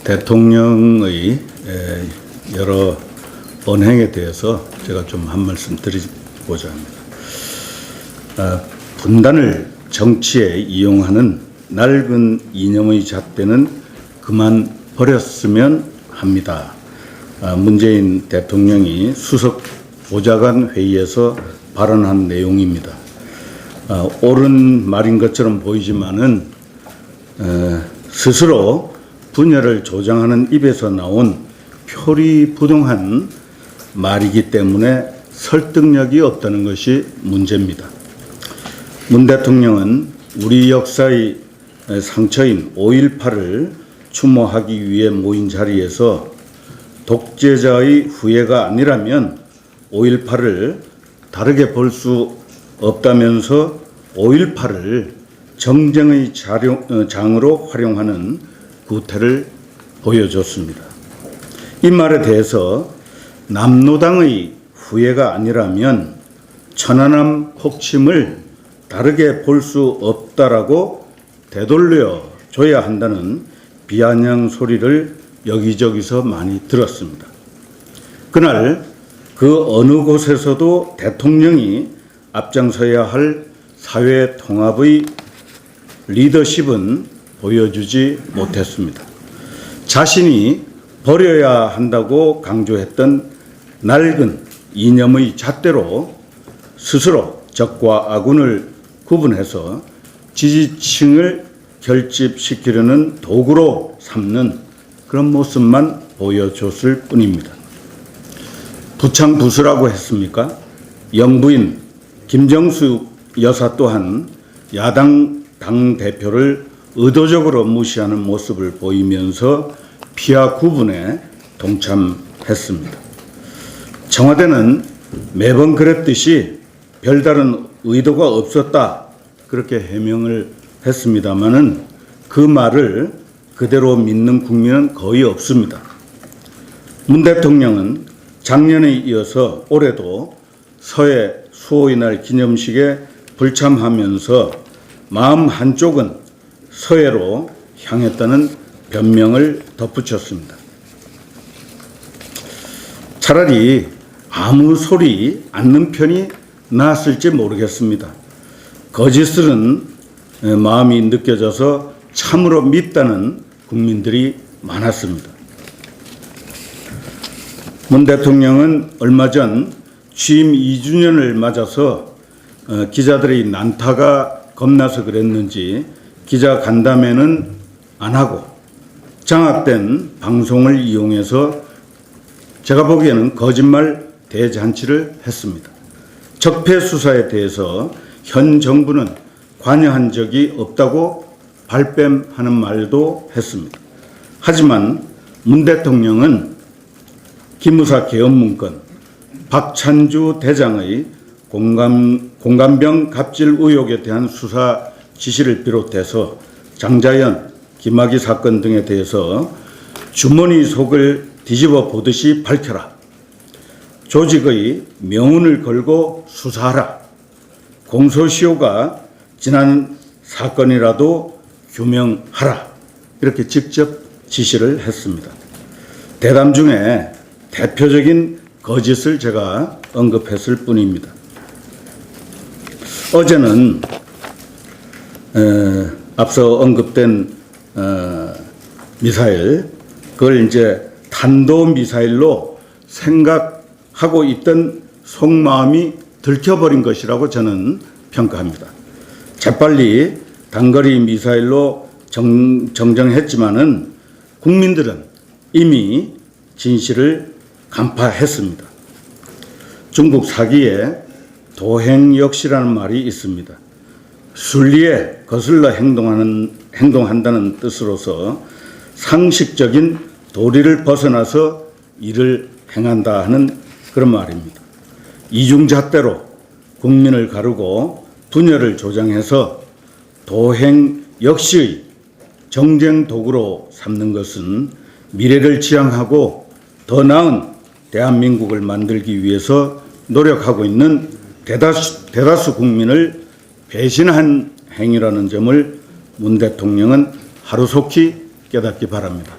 대통령의 여러 언행에 대해서 제가 좀 한 말씀 드리고자 합니다. 분단을 정치에 이용하는 낡은 이념의 잣대는 그만 버렸으면 합니다. 문재인 대통령이 수석 보좌관 회의에서 발언한 내용입니다. 옳은 말인 것처럼 보이지만은 스스로 분열을 조장하는 입에서 나온 표리부동한 말이기 때문에 설득력이 없다는 것이 문제입니다. 문 대통령은 우리 역사의 상처인 5.18을 추모하기 위해 모인 자리에서 독재자의 후예가 아니라면 5.18을 다르게 볼 수 없다면서 5.18을 정쟁의 장으로 활용하는 구태를 보여줬습니다. 이 말에 대해서 남로당의 후예가 아니라면 천안함 폭침을 다르게 볼 수 없다라고 되돌려 줘야 한다는 비아냥 소리를 여기저기서 많이 들었습니다. 그날 그 어느 곳에서도 대통령이 앞장서야 할 사회 통합의 리더십은 보여주지 못했습니다. 자신이 버려야 한다고 강조했던 낡은 이념의 잣대로 스스로 적과 아군을 구분해서 지지층을 결집시키려는 도구로 삼는 그런 모습만 보여줬을 뿐입니다. 부창부수라고 했습니까? 영부인 김정수 여사 또한 야당 당대표를 의도적으로 무시하는 모습을 보이면서 피하 구분에 동참했습니다. 청와대는 매번 그랬듯이 별다른 의도가 없었다 그렇게 해명을 했습니다마는 그 말을 그대로 믿는 국민은 거의 없습니다. 문 대통령은 작년에 이어서 올해도 서해 수호의 날 기념식에 불참하면서 마음 한쪽은 서해로 향했다는 변명을 덧붙였습니다. 차라리 아무 소리 않는 편이 나았을지 모르겠습니다. 거짓을은 마음이 느껴져서 참으로 밉다는 국민들이 많았습니다. 문 대통령은 얼마 전 취임 2주년을 맞아서 기자들의 난타가 겁나서 그랬는지 기자 간담회는 안 하고 장악된 방송을 이용해서 제가 보기에는 거짓말 대잔치를 했습니다. 적폐 수사에 대해서 현 정부는 관여한 적이 없다고 발뺌하는 말도 했습니다. 하지만 문 대통령은 기무사 개헌 문건, 박찬주 대장의 공감병 갑질 의혹에 대한 수사 지시를 비롯해서 장자연, 김학의 사건 등에 대해서 주머니 속을 뒤집어 보듯이 밝혀라. 조직의 명운을 걸고 수사하라. 공소시효가 지난 사건이라도 규명하라. 이렇게 직접 지시를 했습니다. 대담 중에 대표적인 거짓을 제가 언급했을 뿐입니다. 어제는 앞서 언급된 미사일, 그걸 이제 탄도미사일로 생각하고 있던 속마음이 들켜버린 것이라고 저는 평가합니다. 재빨리 단거리 미사일로 정정했지만은 국민들은 이미 진실을 간파했습니다. 중국 사기에 도행역시라는 말이 있습니다. 순리에 거슬러 행동한다는 뜻으로서 상식적인 도리를 벗어나서 일을 행한다 하는 그런 말입니다. 이중잣대로 국민을 가르고 분열을 조장해서 도행 역시의 정쟁 도구로 삼는 것은 미래를 지향하고 더 나은 대한민국을 만들기 위해서 노력하고 있는 대다수 국민을 배신한 행위라는 점을 문 대통령은 하루속히 깨닫기 바랍니다.